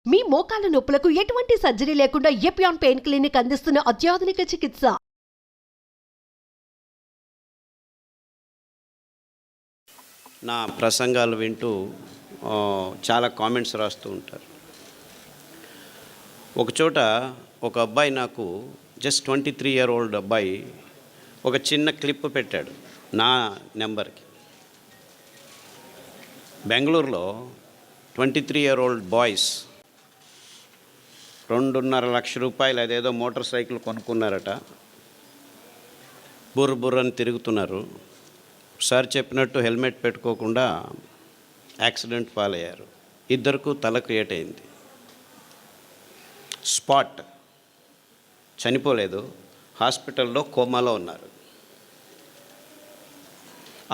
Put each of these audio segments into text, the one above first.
మీ మోకాల నొప్పులకు ఎటువంటి సర్జరీ లేకుండా ఎపియాన్ పెయిన్ క్లినిక్ అందిస్తున్న అత్యాధునిక చికిత్స. నా ప్రసంగాలు వింటూ చాలా కామెంట్స్ రాస్తూ ఉంటారు. ఒకచోట ఒక అబ్బాయి నాకు జస్ట్ 23 year old అబ్బాయి ఒక చిన్న క్లిప్ పెట్టాడు నా నెంబర్కి. బెంగళూరులో 23 year old బాయ్స్ 2.5 లక్ష రూపాయలు అదేదో మోటార్ సైకిల్ కొనుక్కున్నారట. బుర్రని తిరుగుతున్నారు. సార్ చెప్పినట్టు హెల్మెట్ పెట్టుకోకుండా యాక్సిడెంట్ పాలయ్యారు. ఇద్దరికి తలకు ఏటైంది. స్పాట్, చనిపోలేదు, హాస్పిటల్లో కోమాలో ఉన్నారు.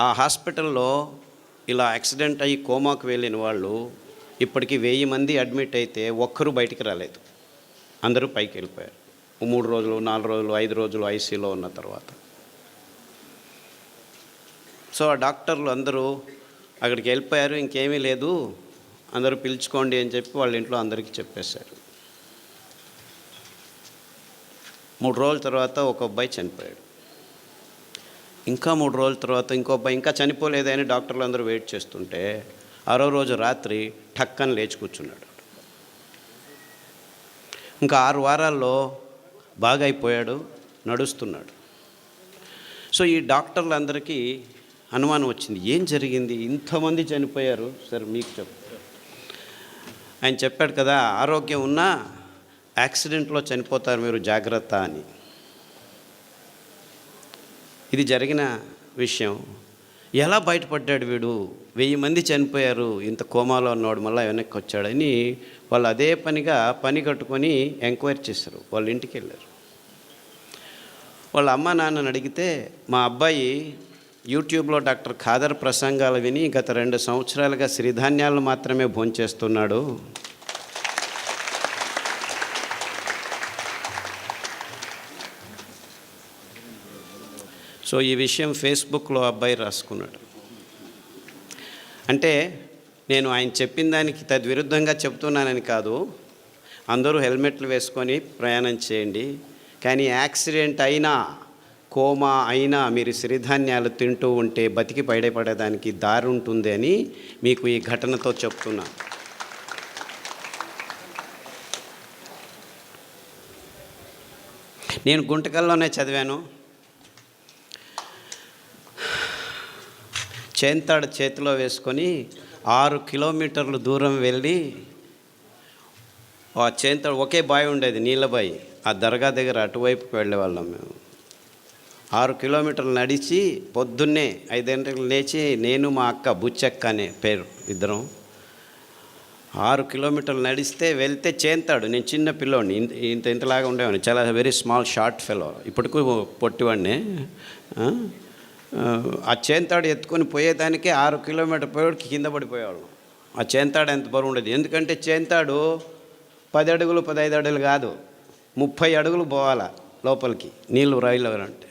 ఆ హాస్పిటల్లో ఇలా యాక్సిడెంట్ అయ్యి కోమాకు వెళ్ళిన వాళ్ళు ఇప్పటికి 1000 మంది అడ్మిట్ అయితే ఒక్కరూ బయటికి రాలేదు. అందరూ పైకి వెళ్ళిపోయారు. 3 రోజులు 4 రోజులు 5 రోజులు ఐసీలో ఉన్న తర్వాత. సో ఆ డాక్టర్లు అందరూ అక్కడికి వెళ్ళిపోయారు, ఇంకేమీ లేదు, అందరూ పిలుచుకోండి అని చెప్పి వాళ్ళ ఇంట్లో అందరికీ చెప్పేశారు. 3 రోజుల తర్వాత ఒక అబ్బాయి చనిపోయాడు. ఇంకా 3 రోజుల తర్వాత ఇంకో అబ్బాయి ఇంకా చనిపోలేదని డాక్టర్లు అందరూ వెయిట్ చేస్తుంటే 6వ రోజు రాత్రి ఠక్కని లేచి కూర్చున్నాడు. ఇంకా 6 వారాల్లో బాగా అయిపోయాడు, నడుస్తున్నాడు. సో ఈ డాక్టర్లందరికీ అనుమానం వచ్చింది, ఏం జరిగింది, ఇంతమంది చనిపోయారు సార్ మీకు చెప్తారు. ఆయన చెప్పాడు కదా, ఆరోగ్యం ఉన్నా యాక్సిడెంట్లో చనిపోతారు మీరు, జాగ్రత్త అని. ఇది జరిగిన విషయం. ఎలా బయటపడ్డాడు వీడు, 1000 మంది చనిపోయారు, ఇంత కోమాలో ఉన్నవాడు మళ్ళీ వెనక్కి వచ్చాడని వాళ్ళు అదే పనిగా పని కట్టుకొని ఎంక్వైరీ చేశారు. వాళ్ళ ఇంటికి వెళ్ళారు. వాళ్ళ అమ్మ నాన్నని అడిగితే, మా అబ్బాయి యూట్యూబ్లో డాక్టర్ ఖాదర్ ప్రసంగాలు విని గత 2 సంవత్సరాలుగా సిరిధాన్యాలను మాత్రమే భోంచేస్తున్నాడు. సో ఈ విషయం ఫేస్బుక్లో అబ్బాయి రాసుకున్నాడు. అంటే నేను ఆయన చెప్పిన దానికి తద్విరుద్ధంగా చెప్తున్నానని కాదు, అందరూ హెల్మెట్లు వేసుకొని ప్రయాణం చేయండి, కానీ యాక్సిడెంట్ అయినా కోమా అయినా మీరు సిరిధాన్యాలు తింటూ ఉంటే బతికి బయటపడేదానికి దారి ఉంటుంది అని మీకు ఈ ఘటనతో చెప్తున్నా. నేను గుంటకల్లోనే చదివాను. చేంతాడు చేతిలో వేసుకొని 6 కిలోమీటర్లు దూరం వెళ్ళి, ఆ చేంతాడు ఒకే బావి ఉండేది, నీళ్ళ బావి, ఆ దర్గా దగ్గర అటువైపుకి వెళ్ళేవాళ్ళం మేము. 6 కిలోమీటర్లు నడిచి పొద్దున్నే 5 గంటలకు లేచి, నేను మా అక్క బుచ్చక్క అనే పేరు ఇద్దరం 6 కిలోమీటర్లు నడిస్తే వెళ్తే చేంతాడు. నేను చిన్న పిల్లోడిని, ఇంతలాగా ఉండేవాడిని, చాలా వెరీ స్మాల్ షార్ట్ ఫెలో, ఇప్పటికూ పొట్టివాడిని. ఆ చేంతాడు ఎత్తుకొని పోయేదానికే 6 కిలోమీటర్ పోయేవాడికి కింద పడిపోయేవాళ్ళం. ఆ చేంతాడు ఎంత బరువు ఉండేది, ఎందుకంటే చేంతాడు 10 అడుగులు 15 అడుగులు కాదు, 30 అడుగులు పోవాలా లోపలికి నీళ్ళు రైలు అంటే.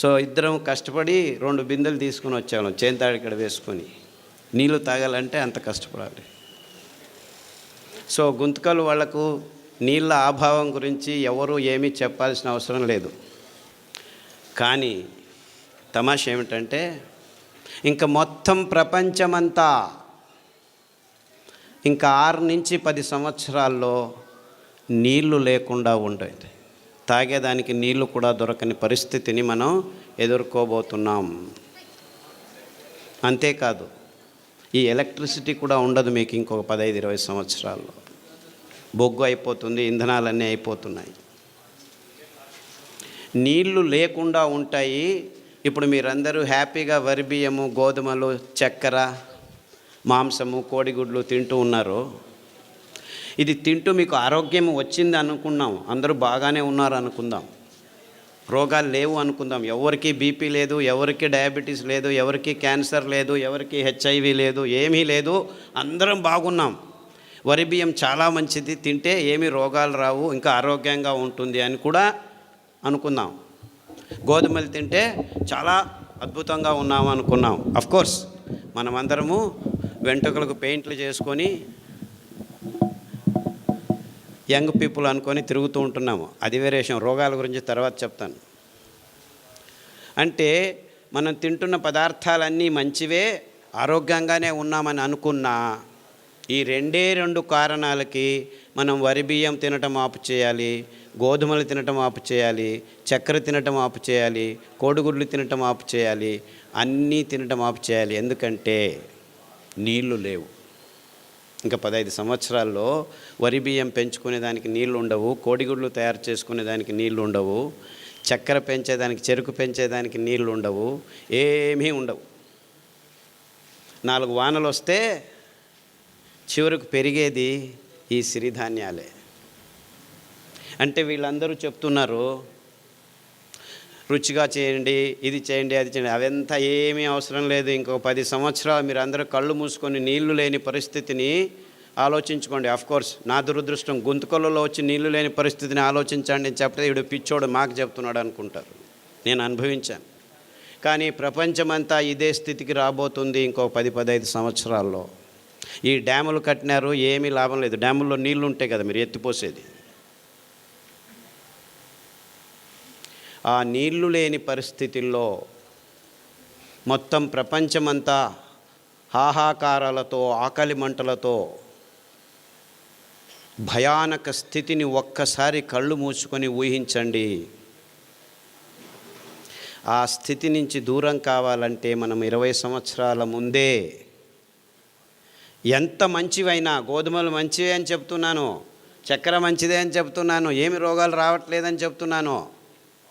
సో ఇద్దరం కష్టపడి 2 బిందెలు తీసుకుని వచ్చాము చేంతాడు ఇక్కడ వేసుకొని. నీళ్ళు తాగాలంటే అంత కష్టపడాలి. సో గుంతకలు వాళ్లకు నీళ్ళ అభావం గురించి ఎవరు ఏమీ చెప్పాల్సిన అవసరం లేదు. కానీ తమాష ఏమిటంటే, ఇంకా మొత్తం ప్రపంచమంతా ఇంకా 6 నుంచి 10 సంవత్సరాల్లో నీళ్లు లేకుండా ఉండేది. తాగేదానికి నీళ్లు కూడా దొరకని పరిస్థితిని మనం ఎదుర్కోబోతున్నాం. అంతేకాదు, ఈ ఎలక్ట్రిసిటీ కూడా ఉండదు మీకు ఇంకొక 15-20 సంవత్సరాల్లో. బొగ్గు అయిపోతుంది, ఇంధనాలన్నీ అయిపోతున్నాయి, నీళ్లు లేకుండా ఉంటాయి. ఇప్పుడు మీరందరూ హ్యాపీగా వరి బియ్యము, గోధుమలు, చక్కెర, మాంసము, కోడిగుడ్లు తింటూ ఉన్నారు. ఇది తింటూ మీకు ఆరోగ్యం వచ్చింది అనుకున్నాం, అందరూ బాగానే ఉన్నారు అనుకుందాం, రోగాలు లేవు అనుకుందాం, ఎవరికి బీపీ లేదు, ఎవరికి డయాబెటీస్ లేదు, ఎవరికి క్యాన్సర్ లేదు, ఎవరికి హెచ్ఐవి లేదు, ఏమీ లేదు, అందరం బాగున్నాం. వరి బియ్యం చాలా మంచిది, తింటే ఏమీ రోగాలు రావు, ఇంకా ఆరోగ్యంగా ఉంటుంది అని కూడా అనుకుందాం. గోధుమలు తింటే చాలా అద్భుతంగా ఉన్నాము అనుకున్నాం. అఫ్కోర్స్ మనమందరము వెంట్రుకలకు పెయింట్లు చేసుకొని యంగ్ పీపుల్ అనుకొని తిరుగుతూ ఉంటున్నాము. అది వేరే విషయం, రోగాల గురించి తర్వాత చెప్తాను. అంటే మనం తింటున్న పదార్థాలన్నీ మంచివే, ఆరోగ్యంగానే ఉన్నామని అనుకున్నా ఈ రెండు కారణాలకి మనం వరి బియ్యం తినటం ఆపు చేయాలి, గోధుమలు తినటం ఆపు చేయాలి, చక్కెర తినటం ఆపు చేయాలి, కోడిగుడ్లు తినటం ఆపు చేయాలి, అన్నీ తినటం ఆపు చేయాలి. ఎందుకంటే నీళ్లు లేవు. ఇంకా 15 సంవత్సరాల్లో వరి బియ్యం పెంచుకునేదానికి నీళ్లు ఉండవు, కోడిగుడ్లు తయారు చేసుకునేదానికి నీళ్లు ఉండవు, చక్కెర పెంచేదానికి, చెరుకు పెంచేదానికి నీళ్లు ఉండవు, ఏమీ ఉండవు. 4 వానలు వస్తే చివరకు పెరిగేది ఈ సిరిధాన్యాలే. అంటే వీళ్ళందరూ చెప్తున్నారు రుచిగా చేయండి, ఇది చేయండి, అది చేయండి. అవంతా ఏమీ అవసరం లేదు. ఇంకో 10 సంవత్సరాలు మీరు అందరూ కళ్ళు మూసుకొని నీళ్లు లేని పరిస్థితిని ఆలోచించుకోండి. కోర్స్ నా దురదృష్టం, గొంతుకలలో వచ్చి నీళ్లు లేని పరిస్థితిని ఆలోచించండి అని చెప్తే వీడు పిచ్చోడు మాకు చెప్తున్నాడు అనుకుంటారు. నేను అనుభవించాను. కానీ ప్రపంచమంతా ఇదే స్థితికి రాబోతుంది ఇంకో 10-15 సంవత్సరాల్లో. ఈ డ్యాములు కట్టినారు, ఏమీ లాభం లేదు. డ్యాముల్లో నీళ్లు ఉంటాయి కదా మీరు ఎత్తిపోసేది. ఆ నీళ్లు లేని పరిస్థితుల్లో మొత్తం ప్రపంచమంతా హాహాకారాలతో, ఆకలి మంటలతో భయానక స్థితిని ఒక్కసారి కళ్ళు మూసుకొని ఊహించండి. ఆ స్థితి నుంచి దూరం కావాలంటే మనం 20 సంవత్సరాల ముందే ఎంత మంచివైనా, గోధుమలు మంచివే అని చెప్తున్నాను, చక్కెర మంచిదే అని చెప్తున్నాను, ఏమి రోగాలు రావట్లేదని చెప్తున్నాను,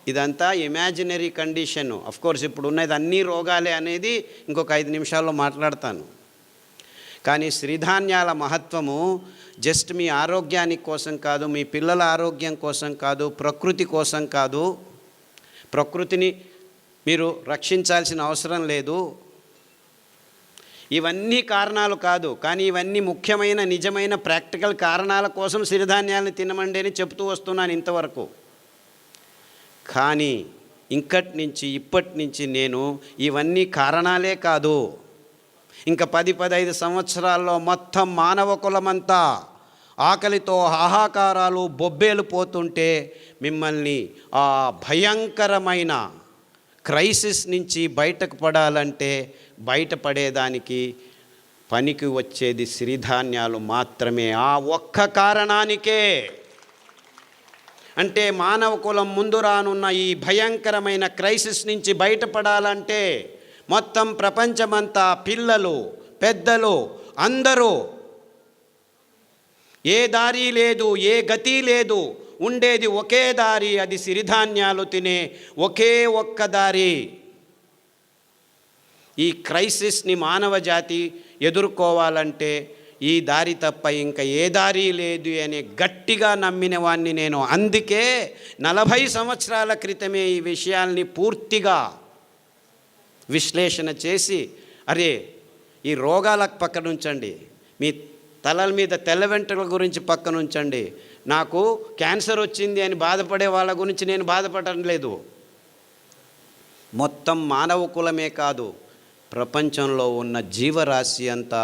ఇదంతా ఇమాజినరీ కండిషన్. కోర్స్ ఇప్పుడు ఉన్నది అన్ని రోగాలే అనేది ఇంకొక 5 నిమిషాల్లో మాట్లాడతాను. కానీ సిరిధాన్యాల మహత్వము జస్ట్ మీ ఆరోగ్యానికి కోసం కాదు, మీ పిల్లల ఆరోగ్యం కోసం కాదు, ప్రకృతి కోసం కాదు. ప్రకృతిని మీరు రక్షించాల్సిన అవసరం లేదు. ఇవన్నీ కారణాలు కాదు, కానీ ఇవన్నీ ముఖ్యమైన నిజమైన ప్రాక్టికల్ కారణాల కోసం సిరిధాన్యాలను తినమండి అని చెప్తూ వస్తున్నాను ఇంతవరకు. కానీ ఇప్పటి నుంచి నేను ఇవన్నీ కారణాలే కాదు, ఇంకా 10-15 సంవత్సరాల్లో మొత్తం మానవ కులమంతా ఆకలితో హాహాకారాలు బొబ్బేలు పోతుంటే మిమ్మల్ని ఆ భయంకరమైన క్రైసిస్ నుంచి బయటకు పడాలంటే బయటపడేదానికి పనికి వచ్చేది సిరిధాన్యాలు మాత్రమే. ఆ ఒక్క కారణానికే, అంటే మానవ కులం ముందు రానున్న ఈ భయంకరమైన క్రైసిస్ నుంచి బయటపడాలంటే మొత్తం ప్రపంచమంతా పిల్లలు, పెద్దలు అందరూ ఏ దారి లేదు, ఏ గతి లేదు, ఉండేది ఒకే దారి, అది సిరిధాన్యాలు తినే ఒకే ఒక్క దారి. ఈ క్రైసిస్ని మానవ జాతి ఎదుర్కోవాలంటే ఈ దారి తప్ప ఇంకా ఏ దారి లేదు అని గట్టిగా నమ్మిన వాణ్ణి నేను. అందుకే 40 సంవత్సరాల క్రితమే ఈ విషయాల్ని పూర్తిగా విశ్లేషణ చేసి, అరే ఈ రోగాలకు పక్కన ఉంచండి, మీ తలల మీద తెల్ల వెంట్రుకల గురించి పక్కన ఉంచండి, నాకు క్యాన్సర్ వచ్చింది అని బాధపడే వాళ్ళ గురించి నేను బాధపడడం లేదు. మొత్తం మానవ కులమే కాదు, ప్రపంచంలో ఉన్న జీవరాశి అంతా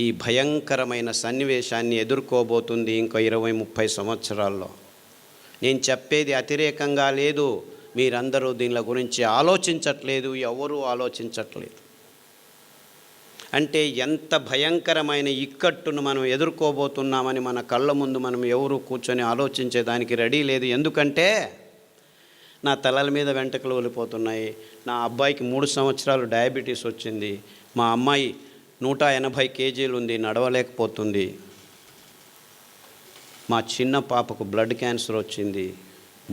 ఈ భయంకరమైన సన్నివేశాన్ని ఎదుర్కోబోతుంది ఇంకో 20-30 సంవత్సరాల్లో. నేను చెప్పేది అతిరేకంగా లేదు, మీరందరూ దీనిల గురించి ఆలోచించట్లేదు, ఎవరూ ఆలోచించట్లేదు. అంటే ఎంత భయంకరమైన ఇక్కట్టును మనం ఎదుర్కోబోతున్నామని మన కళ్ళ ముందు మనం ఎవరు కూర్చొని ఆలోచించేదానికి రెడీ లేదు. ఎందుకంటే నా తలల మీద వెంట్రుకలు వెళ్ళిపోతున్నాయి, నా అబ్బాయికి 3 సంవత్సరాలు డయాబెటీస్ వచ్చింది, మా అమ్మాయి 180 కేజీలు ఉంది, నడవలేకపోతుంది, మా చిన్న పాపకు బ్లడ్ క్యాన్సర్ వచ్చింది,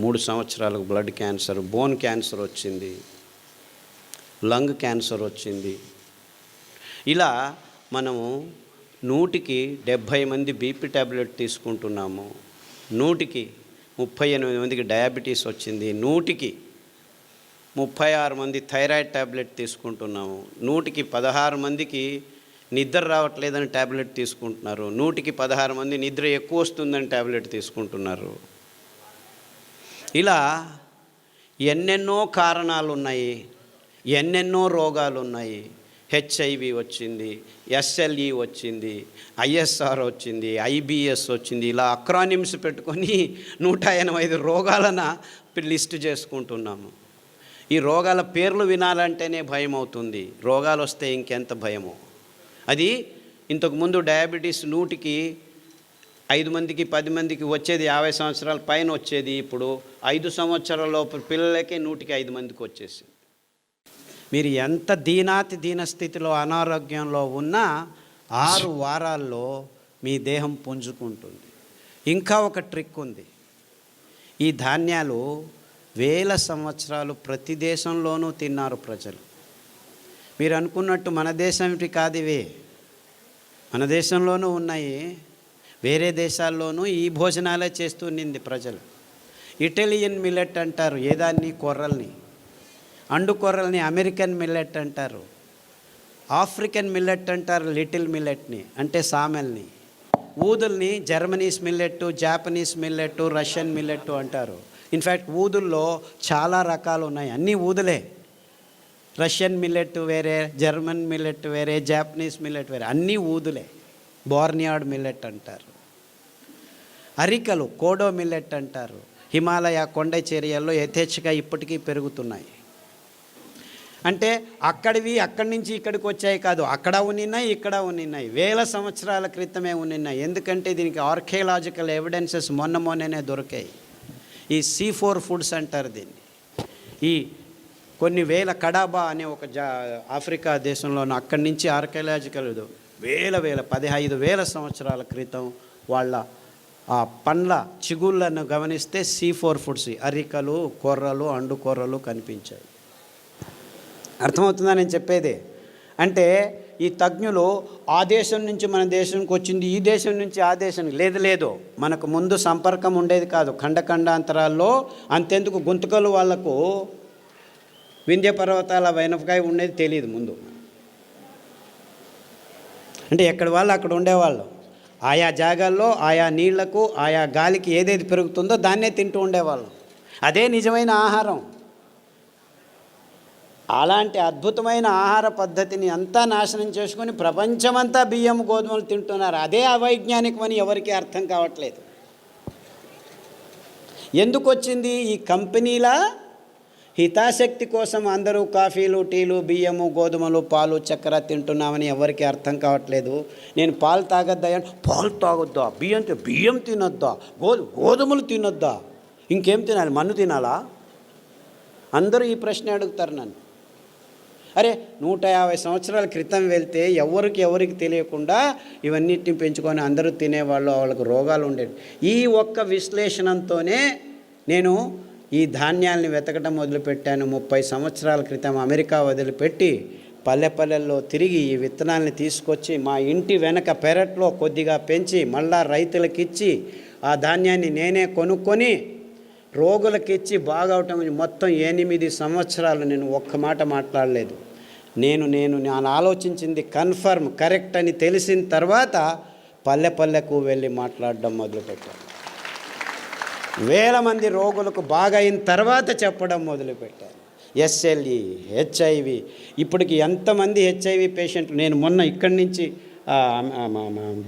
3 సంవత్సరాలకు బ్లడ్ క్యాన్సర్, బోన్ క్యాన్సర్ వచ్చింది, లంగ్ క్యాన్సర్ వచ్చింది. ఇలా మనము 100కి 70 మంది బీపీ ట్యాబ్లెట్ తీసుకుంటున్నాము, 100కి 38 మందికి డయాబెటీస్ వచ్చింది, 100కి 36 మంది థైరాయిడ్ ట్యాబ్లెట్ తీసుకుంటున్నాము, 100కి 16 మందికి నిద్ర రావట్లేదని ట్యాబ్లెట్ తీసుకుంటున్నారు, 100కి 16 మంది నిద్ర ఎక్కువ వస్తుందని ట్యాబ్లెట్ తీసుకుంటున్నారు. ఇలా ఎన్నెన్నో కారణాలు ఉన్నాయి, ఎన్నెన్నో రోగాలు ఉన్నాయి. హెచ్ఐవి వచ్చింది, ఎస్ఎల్ఈ వచ్చింది, ఐఎస్ఆర్ వచ్చింది, ఐబిఎస్ వచ్చింది. ఇలా అక్రానిమ్స్ పెట్టుకొని 185 రోగాలను లిస్ట్ చేసుకుంటున్నాము. ఈ రోగాల పేర్లు వినాలంటేనే భయం అవుతుంది. రోగాలు వస్తే ఇంకెంత భయమో. అది ఇంతకుముందు డయాబెటీస్ 100కి 5 మందికి 10 మందికి వచ్చేది, 50 సంవత్సరాల పైన వచ్చేది. ఇప్పుడు 5 సంవత్సరాల లోపు పిల్లలకే 100కి 5 మందికి వచ్చేసింది. మీరు ఎంత దీన స్థితిలో అనారోగ్యంలో ఉన్నా 6 వారాల్లో మీ దేహం పుంజుకుంటుంది. ఇంకా ఒక ట్రిక్ ఉంది. ఈ ధాన్యాలు వేల సంవత్సరాలు ప్రతి దేశంలోనూ తిన్నారు ప్రజలు. మీరు అనుకున్నట్టు మన దేశంటి కాదు ఇవే, మన దేశంలోనూ ఉన్నాయి, వేరే దేశాల్లోనూ ఈ భోజనాలే చేస్తుండింది ప్రజలు. ఇటాలియన్ మిల్లెట్ అంటారు ఏదాన్ని, కొర్రల్ని. అండు కొర్రల్ని అమెరికన్ మిల్లెట్ అంటారు. ఆఫ్రికన్ మిల్లెట్ అంటారు లిటిల్ మిల్లెట్ని, అంటే సామెల్ని. ఊదుల్ని జర్మనీస్ మిల్లెట్టు, జాపనీస్ మిల్లెట్టు, రష్యన్ మిల్లెట్టు అంటారు. ఇన్ఫ్యాక్ట్ ఊదుల్లో చాలా రకాలు ఉన్నాయి, అన్నీ ఊదులే. రష్యన్ మిల్లెట్ వేరే, జర్మన్ మిల్లెట్ వేరే, జాపనీస్ మిల్లెట్ వేరే, అన్నీ ఊదులే. బోర్నియాడ్ మిల్లెట్ అంటారు. అరికలు కోడో మిల్లెట్ అంటారు. హిమాలయ కొండ చర్యల్లో యథేచ్ఛగా ఇప్పటికీ పెరుగుతున్నాయి. అంటే అక్కడి నుంచి ఇక్కడికి వచ్చాయి కాదు, అక్కడ ఉన్నాయి, ఇక్కడ ఉన్నాయి, వేల సంవత్సరాల క్రితమే ఉన్నాయి. ఎందుకంటే దీనికి ఆర్కియలాజికల్ ఎవిడెన్సెస్ మొన్ననే దొరికాయి. ఈ C4 ఫుడ్స్ అంటారు దీన్ని. ఈ కొన్ని వేల కడాబా అనే ఒక ఆఫ్రికా దేశంలోనూ అక్కడి నుంచి ఆర్కియలాజికల్ వేల 15,000 సంవత్సరాల క్రితం వాళ్ళ ఆ పండ్ల చిగుళ్ళను గమనిస్తే C4 ఫుడ్స్, అరికలు, కొర్రలు, అండు కొర్రలు కనిపించాయి. అర్థమవుతుందా నేను చెప్పేది? అంటే ఈ తజ్ఞులు ఆ దేశం నుంచి మన దేశానికి వచ్చింది, ఈ దేశం నుంచి ఆ దేశానికి లేదు. మనకు ముందు సంపర్కం ఉండేది కాదు. ఖండాంతరాల్లో అంతెందుకు గుంతకలు వాళ్లకు వింధ్య పర్వతాల వెనపకాయ ఉండేది తెలియదు ముందు. అంటే ఎక్కడ వాళ్ళు అక్కడ ఉండేవాళ్ళు. ఆయా జాగాల్లో ఆయా నీళ్లకు ఆయా గాలికి ఏదేది పెరుగుతుందో దాన్నే తింటూ ఉండేవాళ్ళు. అదే నిజమైన ఆహారం. అలాంటి అద్భుతమైన ఆహార పద్ధతిని అంతా నాశనం చేసుకొని ప్రపంచమంతా బియ్యం గోధుమలు తింటున్నారు. అదే అవైజ్ఞానికమని ఎవరికీ అర్థం కావట్లేదు. ఎందుకు వచ్చింది? ఈ కంపెనీల హితాశక్తి కోసం అందరూ కాఫీలు, టీలు, బియ్యము, గోధుమలు, పాలు, చక్కెర తింటున్నామని ఎవరికి అర్థం కావట్లేదు. నేను పాలు తాగొద్దా, పాలు తాగొద్దా, బియ్యం తినొద్దా, గోధుమలు తినొద్దా, ఇంకేం తినాలి, మన్ను తినాలా? అందరూ ఈ ప్రశ్న అడుగుతారు నన్ను. అరే 150 సంవత్సరాల క్రితం వెళ్తే ఎవరికి తెలియకుండా ఇవన్నిటిని పెంచుకొని అందరూ తినేవాళ్ళు, వాళ్ళకు రోగాలు ఉండేవి. ఈ ఒక్క విశ్లేషణతోనే నేను ఈ ధాన్యాల్ని వెతకడం మొదలుపెట్టాను. 30 సంవత్సరాల క్రితం అమెరికా వదిలిపెట్టి పల్లెల్లో తిరిగి ఈ విత్తనాలని తీసుకొచ్చి మా ఇంటి వెనక పెరట్లో కొద్దిగా పెంచి మళ్ళా రైతులకిచ్చి ఆ ధాన్యాన్ని నేనే కొనుక్కొని రోగులకిచ్చి బాగవటం. మొత్తం 8 సంవత్సరాలు నేను ఒక్క మాట మాట్లాడలేదు. నేను ఆలోచించింది కన్ఫర్మ్ కరెక్ట్ అని తెలిసిన తర్వాత పల్లెకు వెళ్ళి మాట్లాడడం మొదలుపెట్టాను. వేల మంది రోగులకు బాగైన తర్వాత చెప్పడం మొదలుపెట్టాను. ఎస్ఎల్ఈ, హెచ్ఐవి, ఇప్పటికి ఎంతమంది హెచ్ఐవి పేషెంట్లు. నేను మొన్న ఇక్కడి నుంచి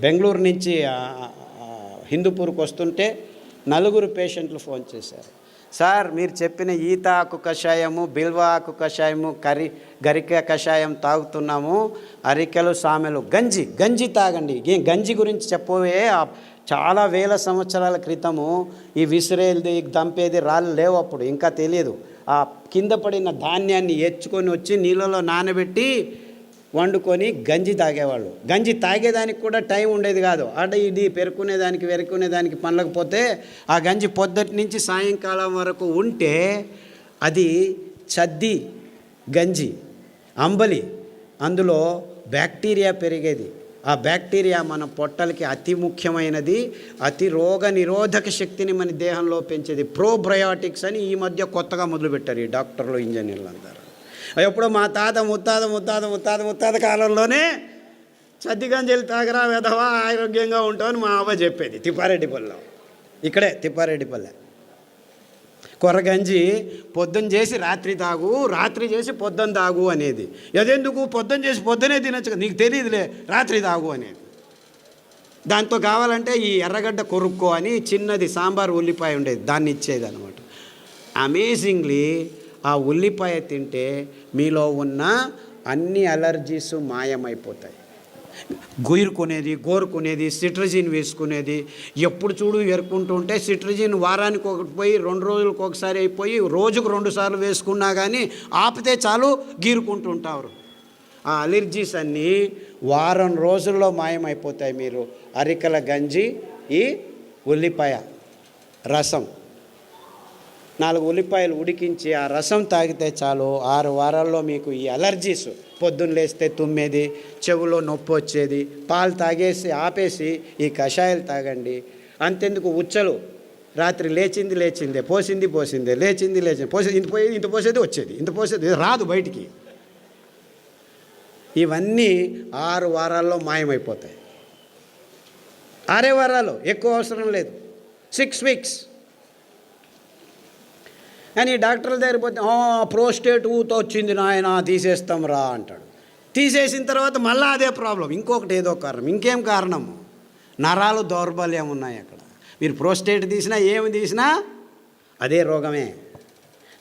బెంగళూరు నుంచి హిందూపూర్కి వస్తుంటే 4 పేషెంట్లు ఫోన్ చేశారు. సార్ మీరు చెప్పిన ఈత ఆకు కషాయము, బిల్వ ఆకు కషాయము, గరిక కషాయం తాగుతున్నాము, అరికెలు, సామెలు, గంజి తాగండి. గంజి గురించి చెప్పవే, చాలా వేల సంవత్సరాల క్రితము ఈ విసిరేది దంపేది రాళ్ళు లేవు, అప్పుడు ఇంకా తెలియదు. ఆ కింద పడిన ధాన్యాన్ని ఎచ్చుకొని వచ్చి నీళ్ళలో నానబెట్టి వండుకొని గంజి తాగేవాళ్ళు. గంజి తాగేదానికి కూడా టైం ఉండేది కాదు. ఇది వెరుకునేదానికి పనలేకపోతే ఆ గంజి పొద్దుటి నుంచి సాయంకాలం వరకు ఉంటే అది చద్ది గంజి, అంబలి, అందులో బ్యాక్టీరియా పెరిగేది. ఆ బ్యాక్టీరియా మన పొట్టలకి అతి ముఖ్యమైనది, అతి రోగ నిరోధక శక్తిని మన దేహంలో పెంచేది. ప్రోబయోటిక్స్ అని ఈ మధ్య కొత్తగా మొదలుపెట్టారు ఈ డాక్టర్లు, ఇంజనీర్లు అందరూ. ఎప్పుడో మా తాత ముత్తాత కాలంలోనే చద్దిగంజలు తాగరా వెధవా ఆరోగ్యంగా ఉంటామని మా అవ్వ చెప్పేది. తిప్పారెడ్డిపల్లెలో, ఇక్కడే తిప్పారెడ్డిపల్లె. కొర్రగంజి పొద్దున్న చేసి రాత్రి తాగు, రాత్రి చేసి పొద్దున్న తాగు అనేది. అదెందుకు? పొద్దున్న చేసి పొద్దునే తినచ్చు కదా, నీకు తెలియదులే రాత్రి తాగు అనేది. దాంతో కావాలంటే ఈ ఎర్రగడ్డ కొరుక్కో అని చిన్నది సాంబార్ ఉల్లిపాయ ఉండేది, దాన్ని ఇచ్చేది అనమాట. అమేజింగ్లీ ఆ ఉల్లిపాయ తింటే మీలో ఉన్న అన్ని అలర్జీస్ మాయమైపోతాయి. గోరుకునేది సిట్రజిన్ వేసుకునేది, ఎప్పుడు చూడు ఎరుకుంటూ ఉంటే సిట్రజిన్ వారానికి ఒకటి పోయి 2 రోజులకు ఒకసారి అయిపోయి రోజుకు 2 సార్లు వేసుకున్నా కానీ ఆపితే చాలు గీరుకుంటూ ఉంటారు. ఆ అలర్జీస్ అన్నీ వారం రోజుల్లో మాయమైపోతాయి. మీరు అరికల గంజి, ఈ ఉల్లిపాయ రసం, 4 ఉల్లిపాయలు ఉడికించి ఆ రసం తాగితే చాలు 6 వారాల్లో మీకు ఈ అలర్జీస్, పొద్దున్న లేస్తే తుమ్మేది, చెవులో నొప్పి వచ్చేది, పాలు తాగేసి ఆపేసి ఈ కషాయాలు తాగండి. అంతెందుకు, ఉచ్చలు రాత్రి లేచిందే, పోసిందే, పోసేది ఇంత పోసేది వచ్చేది, ఇంత పోసేది రాదు బయటికి. ఇవన్నీ 6 వారాల్లో మాయమైపోతాయి. 6 వారాలు, ఎక్కువ అవసరం లేదు, 6 వీక్స్. అని డాక్టర్ల దగ్గర పోతే ప్రోస్టేట్ ఊతో వచ్చింది నాయన తీసేస్తాం రా అంటాడు. తీసేసిన తర్వాత మళ్ళీ అదే ప్రాబ్లం, ఇంకొకటి ఏదో కారణం, ఇంకేం కారణం, నరాలు దౌర్బల్యం ఉన్నాయి అక్కడ. మీరు ప్రోస్టేట్ తీసినా ఏమి తీసినా అదే రోగమే.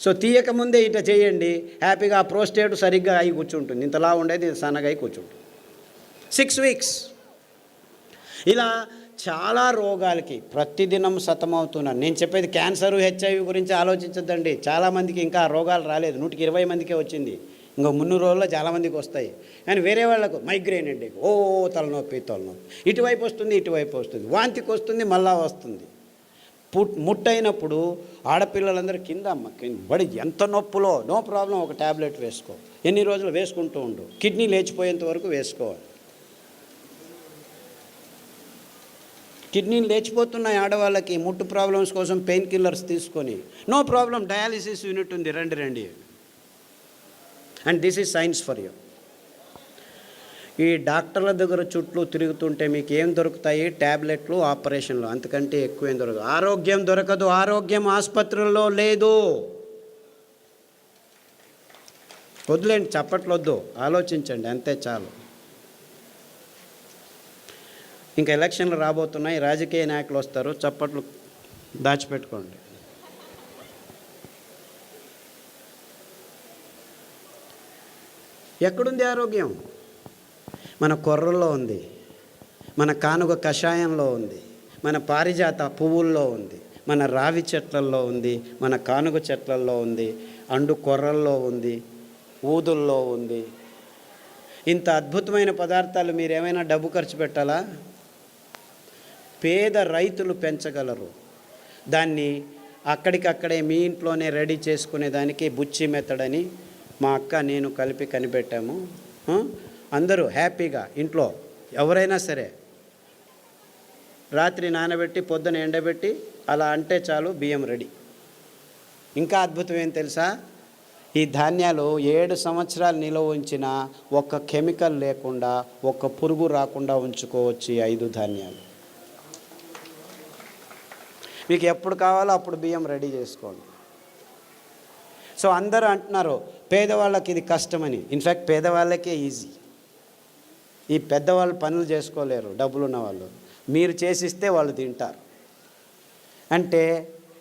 సో తీయకముందే ఇట్లా చేయండి, హ్యాపీగా ఆ ప్రోస్టేట్ సరిగ్గా అయి కూర్చుంటుంది, ఇంతలా ఉండేది సన్నగా అయి కూర్చుంటుంది. 6 వీక్స్. ఇలా చాలా రోగాలకి ప్రతిదినం సతమవుతున్నాను. నేను చెప్పేది క్యాన్సర్, హెచ్ఐవి గురించి ఆలోచించద్దండి. చాలామందికి ఇంకా రోగాలు రాలేదు, 120 మందికే వచ్చింది, ఇంకో 300 రోజుల్లో చాలామందికి వస్తాయి. కానీ వేరే వాళ్ళకు మైగ్రేన్ అండి, తలనొప్పి, ఇటువైపు వస్తుంది, వాంతికి వస్తుంది, మళ్ళా వస్తుంది. ముట్టయినప్పుడు ఆడపిల్లలందరూ కింద బడి ఎంత నొప్పులో, నో ప్రాబ్లం, ఒక ట్యాబ్లెట్ వేసుకో, ఎన్ని రోజులు వేసుకుంటూ ఉండు, కిడ్నీ లేచిపోయేంత వరకు వేసుకోవాలి. కిడ్నీలు లేచిపోతున్నాయి ఆడవాళ్ళకి, ముట్టు ప్రాబ్లమ్స్ కోసం పెయిన్ కిల్లర్స్ తీసుకొని, నో ప్రాబ్లం, డయాలిసిస్ యూనిట్ ఉంది, రండి. And this is science for you. ఈ డాక్టర్ల దగ్గర చుట్టూ తిరుగుతుంటే మీకు ఏం దొరుకుతాయి? ట్యాబ్లెట్లు, ఆపరేషన్లు, అంతకంటే ఎక్కువ ఏం దొరకదు. ఆరోగ్యం దొరకదు, ఆరోగ్యం ఆసుపత్రుల్లో లేదు. వద్దులేండి, చప్పట్లొద్దు, ఆలోచించండి, అంతే చాలు. ఇంకా ఎలక్షన్లు రాబోతున్నాయి, రాజకీయ నాయకులు వస్తారు, చప్పట్లు దాచిపెట్టుకోండి. ఎక్కడుంది ఆరోగ్యం? మన కొర్రల్లో ఉంది, మన కానుగ కషాయంలో ఉంది, మన పారిజాత పువ్వుల్లో ఉంది, మన రావి చెట్లల్లో ఉంది, మన కానుగ చెట్లల్లో ఉంది, అండు కొర్రల్లో ఉంది, ఊదుల్లో ఉంది. ఇంత అద్భుతమైన పదార్థాలు మీరు ఏమైనా డబ్బు ఖర్చు పెట్టాలా? పేద రైతులు పెంచగలరు. దాన్ని అక్కడికక్కడే మీ ఇంట్లోనే రెడీ చేసుకునే దానికి బుచ్చి మెథడ్ అని మా అక్క నేను కలిపి కనిపెట్టాము. అందరూ హ్యాపీగా ఇంట్లో ఎవరైనా సరే రాత్రి నానబెట్టి పొద్దున ఎండబెట్టి అలా అంటే చాలు, బియ్యం రెడీ. ఇంకా అద్భుతం ఏం తెలుసా? ఈ ధాన్యాలు 7 సంవత్సరాలు నిల్వ ఉంచినా ఒక్క కెమికల్ లేకుండా, ఒక్క పురుగు రాకుండా ఉంచుకోవచ్చు ఈ 5 ధాన్యాలు. మీకు ఎప్పుడు కావాలో అప్పుడు బియ్యం రెడీ చేసుకోండి. సో అందరూ అంటున్నారు పేదవాళ్ళకి ఇది కష్టమని. ఇన్ఫ్యాక్ట్ పేదవాళ్ళకే ఈజీ. ఈ పెద్దవాళ్ళు పనులు చేసుకోలేరు, డబ్బులున్న వాళ్ళు. మీరు చేసిస్తే వాళ్ళు తింటారు. అంటే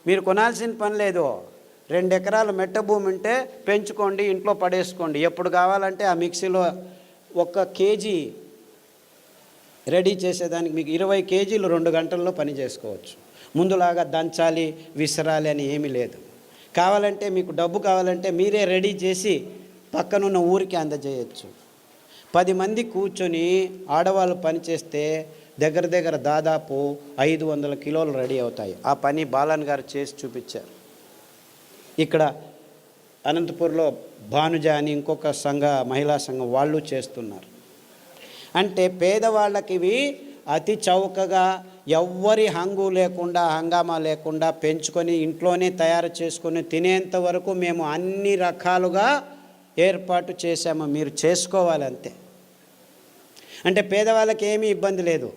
మీరు కొనాల్సిన పని లేదు. 2 ఎకరాలు మెట్ట భూమి ఉంటే పెంచుకోండి, ఇంట్లో పడేసుకోండి. ఎప్పుడు కావాలంటే ఆ మిక్సీలో 1 కేజీ రెడీ చేసేదానికి మీకు 20 కేజీలు 2 గంటల్లో పని చేసుకోవచ్చు. ముందులాగా దంచాలి, విసరాలి అని ఏమీ లేదు. కావాలంటే మీకు డబ్బు కావాలంటే మీరే రెడీ చేసి పక్కనున్న ఊరికి అందజేయచ్చు. 10 మంది కూర్చొని ఆడవాళ్ళు పని చేస్తే దగ్గర దాదాపు 500 కిలోలు రెడీ అవుతాయి. ఆ పని బాలన్ గారు చేసి చూపించారు. ఇక్కడ అనంతపూర్లో భానుజ అని ఇంకొక మహిళా సంఘం వాళ్ళు చేస్తున్నారు. అంటే పేదవాళ్ళకి ఇవి అతి చౌకగా, ఎవ్వరి హంగామా లేకుండా పెంచుకొని ఇంట్లోనే తయారు చేసుకొని తినేంత వరకు మేము అన్ని రకాలుగా ఏర్పాటు చేశాము. మీరు చేసుకోవాలి అంతే. అంటే పేదవాళ్ళకి ఏమీ ఇబ్బంది లేదు,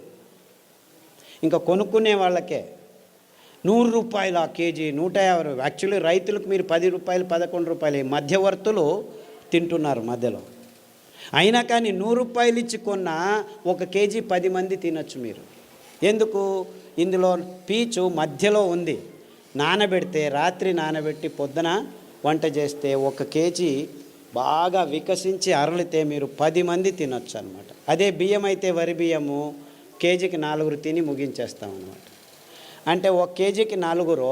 ఇంకా కొనుక్కునే వాళ్ళకే. రూపాయలు ఆ కేజీ, 150. యాక్చువల్లీ రైతులకు మీరు 10 రూపాయలు 11 రూపాయలు ఈ మధ్యవర్తులు తింటున్నారు మధ్యలో. అయినా కానీ 100 రూపాయలు ఇచ్చి కొన్న ఒక కేజీ 10 మంది తినొచ్చు మీరు. ఎందుకు? ఇందులో పీచు మధ్యలో ఉంది. నానబెడితే, రాత్రి నానబెట్టి పొద్దున వంట చేస్తే ఒక కేజీ బాగా వికసించి అరలితే మీరు 10 మంది తినొచ్చు అనమాట. అదే బియ్యం అయితే, వరి బియ్యము కేజీకి 4 తిని ముగించేస్తాం అనమాట. అంటే 1 కేజీకి 4,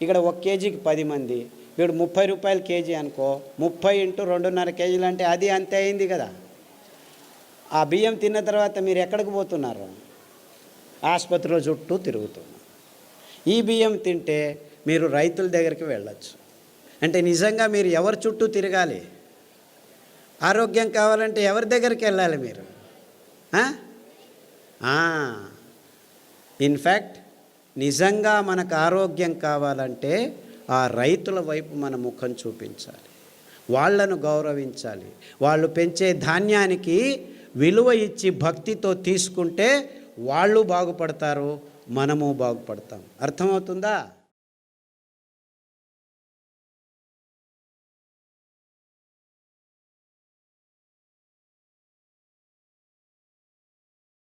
ఇక్కడ 1 కేజీకి 10 మంది. వీడు 30 రూపాయలు కేజీ అనుకో, 30 × 2.5 కేజీలు అంటే అది అంతే అయింది కదా. ఆ బియ్యం తిన్న తర్వాత మీరు ఎక్కడికి పోతున్నారు? ఆసుపత్రిలో చుట్టూ తిరుగుతున్నారు. ఈ బియ్యం తింటే మీరు రైతుల దగ్గరికి వెళ్ళచ్చు. అంటే నిజంగా మీరు ఎవరి చుట్టూ తిరగాలి? ఆరోగ్యం కావాలంటే ఎవరి దగ్గరికి వెళ్ళాలి మీరు? ఇన్ఫ్యాక్ట్ నిజంగా మనకు ఆరోగ్యం కావాలంటే ఆ రైతుల వైపు మన ముఖం చూపించాలి, వాళ్ళను గౌరవించాలి. వాళ్ళు పెంచే ధాన్యానికి విలువ ఇచ్చి భక్తితో తీసుకుంటే వాళ్ళు బాగుపడతారు, మనము బాగుపడతాం. అర్థమవుతుందా?